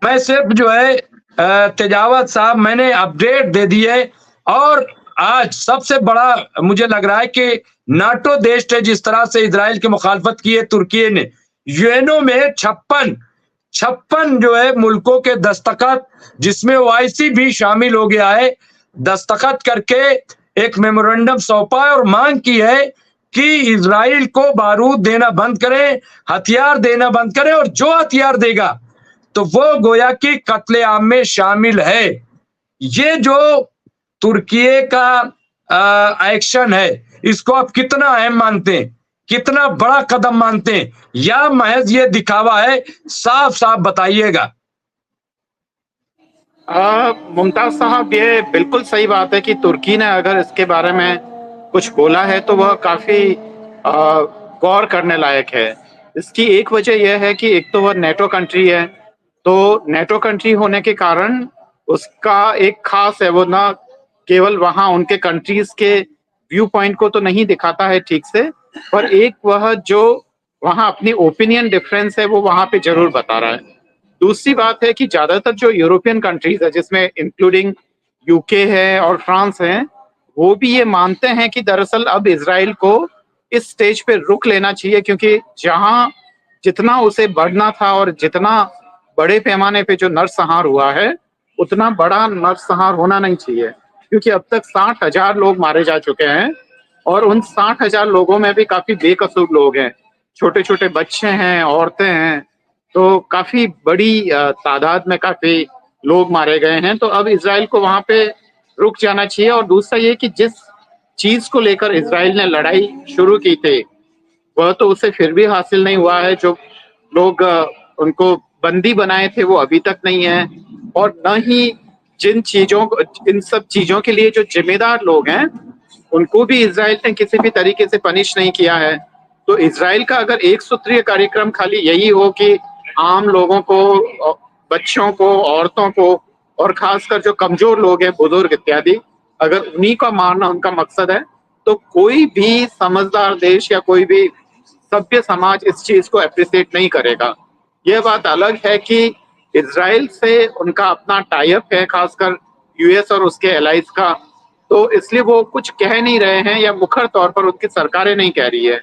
मैं सिर्फ जो है तेजावत साहब मैंने अपडेट दे दी है। और आज सबसे बड़ा मुझे लग रहा है कि नाटो देश ने जिस तरह से इजराइल की मुखालफत की है, तुर्की ने यूएनओ में 56 जो है मुल्कों के दस्तखत, जिसमें ओआईसी भी शामिल हो गया है, दस्तखत करके एक मेमोरेंडम सौंपा है और मांग की है कि इजराइल को बारूद देना बंद करे, हथियार देना बंद करे, और जो हथियार देगा तो वो गोया कि कत्लेआम में शामिल है। ये जो तुर्की का एक्शन है, इसको आप कितना अहम मानते हैं, कितना बड़ा कदम मानते हैं, या महज ये दिखावा है? साफ साफ बताइएगा। मुमताज साहब, ये बिल्कुल सही बात है कि तुर्की ने अगर इसके बारे में कुछ बोला है तो वह काफी गौर करने लायक है। इसकी एक वजह यह है कि एक तो वह नेटो कंट्री है, तो नेटो कंट्री होने के कारण उसका एक खास है, वो ना केवल वहां उनके कंट्रीज के व्यू पॉइंट को तो नहीं दिखाता है ठीक से, पर एक वह जो वहां अपनी ओपिनियन डिफरेंस है वो वहां पे जरूर बता रहा है। दूसरी बात है कि ज्यादातर जो यूरोपियन कंट्रीज है, जिसमें इंक्लूडिंग यूके है और फ्रांस है, वो भी ये मानते हैं कि दरअसल अब इजराइल को इस स्टेज पे रुक लेना चाहिए, क्योंकि जहां जितना उसे बढ़ना था और जितना बड़े पैमाने पे जो नरसंहार हुआ है, उतना बड़ा नरसंहार होना नहीं चाहिए, क्योंकि अब तक 60,000 लोग मारे जा चुके हैं और उन 60,000 लोगों में भी काफी बेकसूर लोग हैं, छोटे छोटे बच्चे हैं, औरतें हैं, तो काफी बड़ी तादाद में काफी लोग मारे गए हैं। तो अब इजराइल को वहां पे रुक जाना चाहिए। और दूसरा ये कि जिस चीज को लेकर इजराइल ने लड़ाई शुरू की थी, वह तो उसे फिर भी हासिल नहीं हुआ है। जो लोग उनको बंदी बनाए थे वो अभी तक नहीं है, और न ही इन सब चीजों के लिए जो जिम्मेदार लोग हैं उनको भी इजराइल ने किसी भी तरीके से पनिश नहीं किया है। तो इजराइल का अगर एक सूत्रीय कार्यक्रम खाली यही हो कि आम लोगों को, बच्चों को, औरतों को, और खासकर जो कमजोर लोग हैं, बुजुर्ग इत्यादि, अगर उन्हीं का मारना उनका मकसद है, तो कोई भी समझदार देश या कोई भी सभ्य समाज इस चीज को अप्रिशिएट नहीं करेगा। यह बात अलग है कि इजराइल से उनका अपना टाई अप है, खासकर यूएस और उसके एलाइज का, तो इसलिए वो कुछ कह नहीं रहे हैं, या मुखर तौर पर उनकी सरकारें नहीं कह रही है।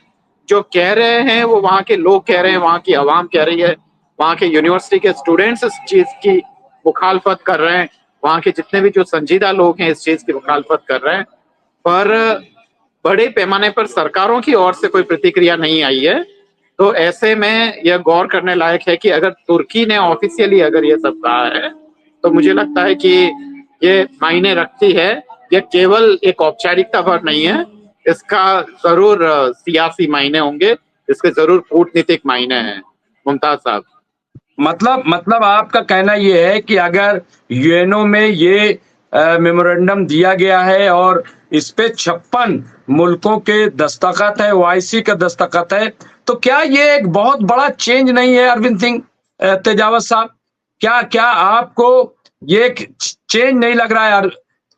जो कह रहे हैं वो वहाँ के लोग कह रहे हैं, वहाँ की आवाम कह रही है, वहाँ के यूनिवर्सिटी के स्टूडेंट्स इस चीज की मुखालफत कर रहे हैं, वहाँ के जितने भी जो संजीदा लोग हैं इस चीज की मुखालफत कर रहे हैं, पर बड़े पैमाने पर सरकारों की ओर से कोई प्रतिक्रिया नहीं आई है। तो ऐसे में यह गौर करने लायक है कि अगर तुर्की ने ऑफिशियली अगर ये सब कहा है, तो मुझे लगता है कि ये मायने रखती है। यह केवल एक औपचारिकता भर नहीं है, इसका जरूर सियासी मायने होंगे, इसके जरूर कूटनीतिक मायने हैं। मुमताज साहब, मतलब आपका कहना ये है कि अगर यूएनओ में ये मेमोरेंडम दिया गया है और इस पे 56 मुल्कों के दस्तखत है, ओआईसी का दस्तखत है, तो क्या ये एक बहुत बड़ा चेंज नहीं है अरविंद सिंह तेजावत साहब? क्या क्या आपको ये एक चेंज नहीं लग रहा है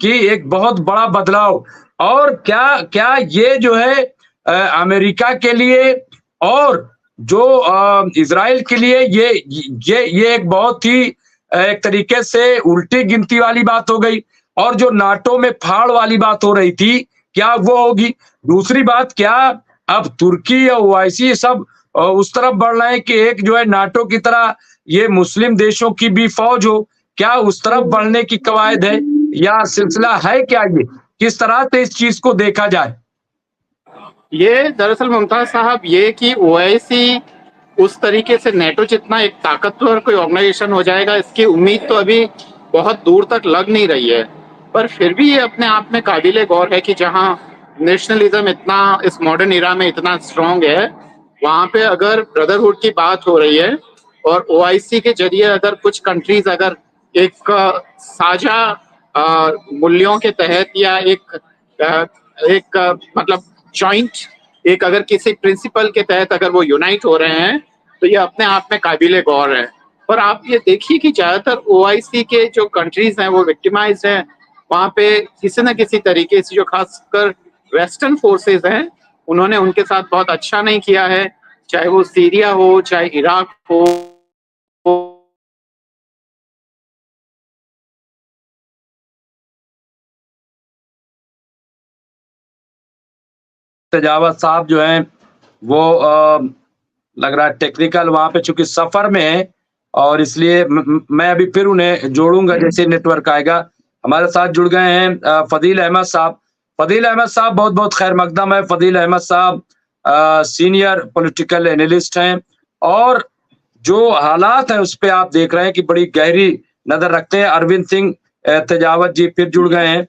कि एक बहुत बड़ा बदलाव? और क्या क्या ये जो है अमेरिका के लिए और जो इजराइल के लिए ये एक बहुत ही एक तरीके से उल्टी गिनती वाली बात हो गई, और जो नाटो में फाड़ वाली बात हो रही थी, क्या वो होगी? दूसरी बात, क्या अब तुर्की या ओआईसी सब उस तरफ बढ़ रहे हैं कि एक जो है नाटो की तरह ये मुस्लिम देशों की भी फौज हो? क्या उस तरफ बढ़ने की कवायद है या सिलसिला है क्या? ये किस तरह से इस चीज को देखा जाए? ये दरअसल मुमताज साहब, ये कि ओआईसी उस तरीके से नेटो जितना एक ताकतवर कोई ऑर्गेनाइजेशन हो जाएगा, इसकी उम्मीद तो अभी बहुत दूर तक लग नहीं रही है। पर फिर भी ये अपने आप में काबिले गौर है कि जहाँ नेशनलिज्म इतना इस मॉडर्न इरा में इतना स्ट्रांग है, वहां पे अगर ब्रदरहुड की बात हो रही है और ओआईसी के जरिए अगर कुछ कंट्रीज अगर एक साझा मूल्यों के तहत, या मतलब जॉइंट एक अगर किसी प्रिंसिपल के तहत अगर वो यूनाइट हो रहे हैं, तो ये अपने आप में काबिले गौर है। पर आप ये देखिए कि ज्यादातर ओआईसी के जो कंट्रीज हैं वो विक्टिमाइज्ड हैं। वहां पे किसी न किसी तरीके से जो खासकर वेस्टर्न फोर्सेस हैं, उन्होंने उनके साथ बहुत अच्छा नहीं किया है, चाहे वो सीरिया हो, चाहे इराक हो, तेजावत साहब जो हैं वो लग रहा है टेक्निकल वहाँ पे चूँकि सफ़र में हैं और इसलिए मैं अभी फिर उन्हें जोड़ूँगा जैसे नेटवर्क आएगा। हमारे साथ जुड़ गए हैं फ़दील अहमद साहब। फ़दील अहमद साहब बहुत-बहुत खैर मक़दम है। फ़दील अहमद साहब सीनियर पॉलिटिकल एनालिस्ट हैं और जो हालात हैं उस पे आप देख रहे हैं कि बड़ी गहरी नज़र रखते हैं। अरविंद सिंह तेजावत जी फिर जुड़ गए हैं।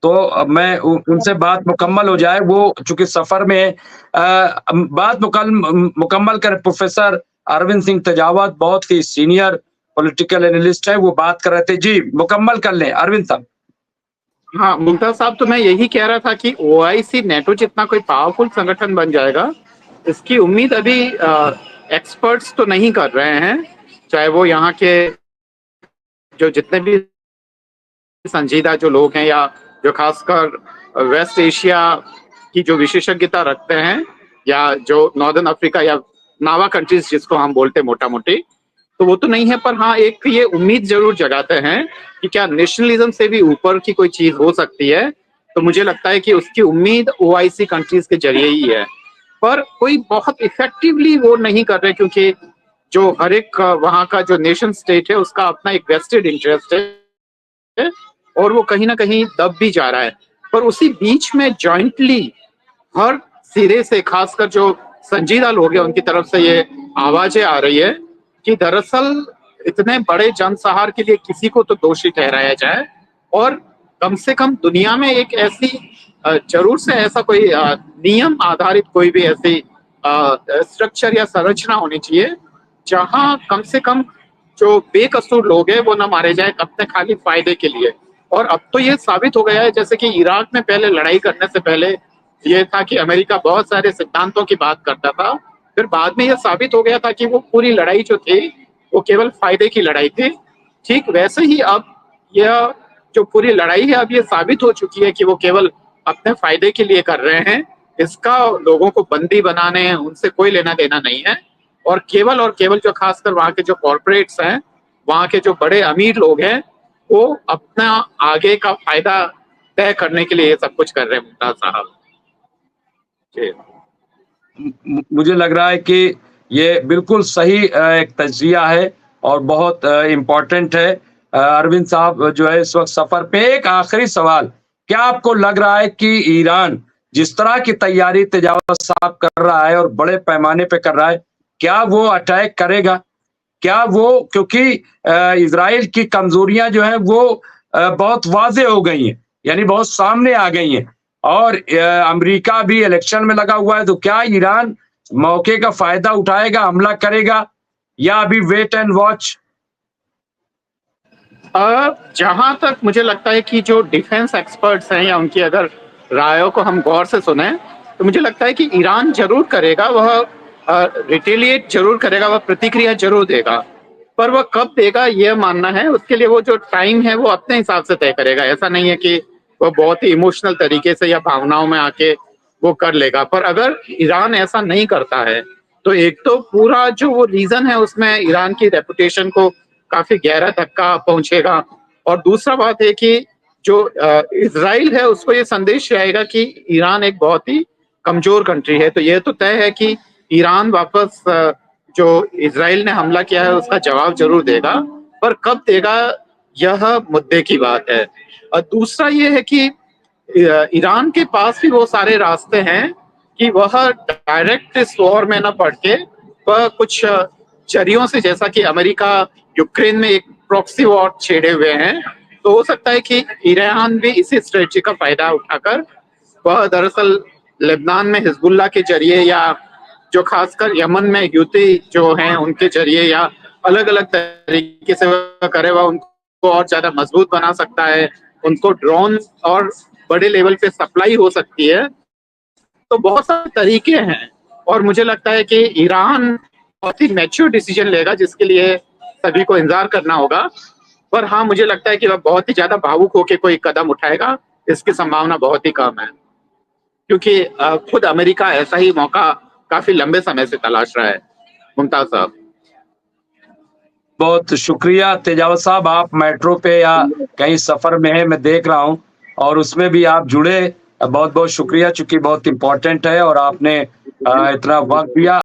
तो मैं उनसे बात मुकम्मल हो जाए, वो चूँकि सफ़र में बात मुकम्मल करें। प्रोफ़ेसर अरविंद सिंह तेजावत बहुत ही सीनियर पॉलिटिकल एनालिस्ट हैं, वो बात कर रहे थे। जी, मुकम्मल कर लें अरविंद साहब। हाँ, मुमताज़ साहब, तो मैं यही कह रहा था कि ओआईसी नेटो जितना कोई पावरफुल संगठन बन जाएगा, इसकी उम्मीद अभी एक्सपर्ट्स तो नहीं कर रहे हैं, चाहे वो यहाँ के जो जितने भी संजीदा जो लोग हैं या जो खासकर वेस्ट एशिया की जो विशेषज्ञता रखते हैं या जो नॉर्दर्न अफ्रीका या नावा कंट्रीज जिसको हम बोलते हैं मोटा मोटी, तो वो तो नहीं है। पर हाँ, एक ये उम्मीद जरूर जगाते हैं कि क्या नेशनलिज्म से भी ऊपर की कोई चीज हो सकती है। तो मुझे लगता है कि उसकी उम्मीद ओआईसी कंट्रीज के जरिए ही है, पर कोई बहुत इफेक्टिवली वो नहीं कर रहे, क्योंकि जो हर एक वहाँ का जो नेशन स्टेट है उसका अपना एक वेस्टेड इंटरेस्ट है और वो कहीं ना कहीं दब भी जा रहा है। पर उसी बीच में जॉइंटली हर सिरे से, खासकर जो संजीदा लोग हैं उनकी तरफ से ये आवाजें आ रही है कि दरअसल इतने बड़े जनसहार के लिए किसी को तो दोषी ठहराया जाए और कम से कम दुनिया में एक ऐसी जरूर से ऐसा कोई नियम आधारित कोई भी ऐसी स्ट्रक्चर या संरचना होनी चाहिए जहां कम से कम जो बेकसूर लोग हैं वो ना मारे जाए अपने खाली फायदे के लिए। और अब तो ये साबित हो गया है, जैसे कि इराक में पहले लड़ाई करने से पहले ये था कि अमेरिका बहुत सारे सिद्धांतों की बात करता था, फिर बाद में यह साबित हो गया था कि वो पूरी लड़ाई जो थी वो केवल फायदे की लड़ाई थी। ठीक वैसे ही अब यह जो पूरी लड़ाई है अब ये साबित हो चुकी है कि वो केवल अपने फायदे के लिए कर रहे हैं। इसका लोगों को बंदी बनाने उनसे कोई लेना देना नहीं है और केवल जो खासकर वहाँ के जो कॉर्पोरेट्स हैं, वहाँ के जो बड़े अमीर लोग हैं, वो अपना आगे का फायदा तय करने के लिए ये सब कुछ कर रहे हैं। मुमताज साहब जी, मुझे लग रहा है कि ये बिल्कुल सही एक तज्जिया है और बहुत इम्पोर्टेंट है। अरविंद साहब जो है इस वक्त सफर पे। एक आखिरी सवाल, क्या आपको लग रहा है कि ईरान जिस तरह की तैयारी तेजावत साहब कर रहा है और बड़े पैमाने पे कर रहा है, क्या वो अटैक करेगा? क्या वो, क्योंकि इजराइल की कमजोरियां जो हैं वो बहुत वाजे हो गई हैं, यानी बहुत सामने आ गई हैं और अमेरिका भी इलेक्शन में लगा हुआ है, तो क्या ईरान मौके का फायदा उठाएगा, हमला करेगा या अभी वेट एंड वॉच? जहां तक मुझे लगता है कि जो डिफेंस एक्सपर्ट्स हैं या उनकी अगर रायों को हम गौर से सुने, तो मुझे लगता है कि ईरान जरूर करेगा, वह रिटेलिएट जरूर करेगा, वह प्रतिक्रिया जरूर देगा। पर वह कब देगा यह मानना है, उसके लिए वो जो टाइम है वो अपने हिसाब से तय करेगा। ऐसा नहीं है कि वह बहुत ही इमोशनल तरीके से या भावनाओं में आके वो कर लेगा। पर अगर ईरान ऐसा नहीं करता है तो एक तो पूरा जो वो रीजन है उसमें ईरान की रेपुटेशन को काफी गहरा धक्का पहुंचेगा और दूसरा बात है कि जो इजराइल है उसको ये संदेश जाएगा कि ईरान एक बहुत ही कमजोर कंट्री है। तो ये तो तय है कि ईरान वापस जो इजराइल ने हमला किया है उसका जवाब जरूर देगा, पर कब देगा यह मुद्दे की बात है। और दूसरा ये है कि ईरान के पास भी वो सारे रास्ते हैं कि वह डायरेक्ट इस वॉर में न पड़ के वह कुछ जरियों से, जैसा कि अमेरिका यूक्रेन में एक प्रॉक्सी वॉर छेड़े हुए हैं, तो हो सकता है कि ईरान भी इसी स्ट्रेटजी का फायदा उठाकर वह दरअसल लेबनान में हिजबुल्लाह के जरिए या जो खासकर यमन में ह्यूती जो हैं उनके जरिए या अलग अलग तरीके से वह करे, वह उनको और ज्यादा मजबूत बना सकता है, उनको ड्रोन और बड़े लेवल पे सप्लाई हो सकती है। तो बहुत सारे तरीके हैं और मुझे लगता है कि ईरान बहुत ही मैच्योर डिसीजन लेगा जिसके लिए सभी को इंतजार करना होगा। पर हाँ, मुझे लगता है कि वह बहुत ही ज्यादा भावुक होकर कोई कदम उठाएगा, इसकी संभावना बहुत ही कम है, क्योंकि खुद अमेरिका ऐसा ही मौका काफी लंबे समय से तलाश रहा है। मुमताज साहब, बहुत शुक्रिया तेजावत साहब, आप मेट्रो पे या कहीं सफर में हैं मैं देख रहा हूं और उसमें भी आप जुड़े बहुत बहुत शुक्रिया, चूंकि बहुत इंपॉर्टेंट है और आपने इतना वक्त दिया।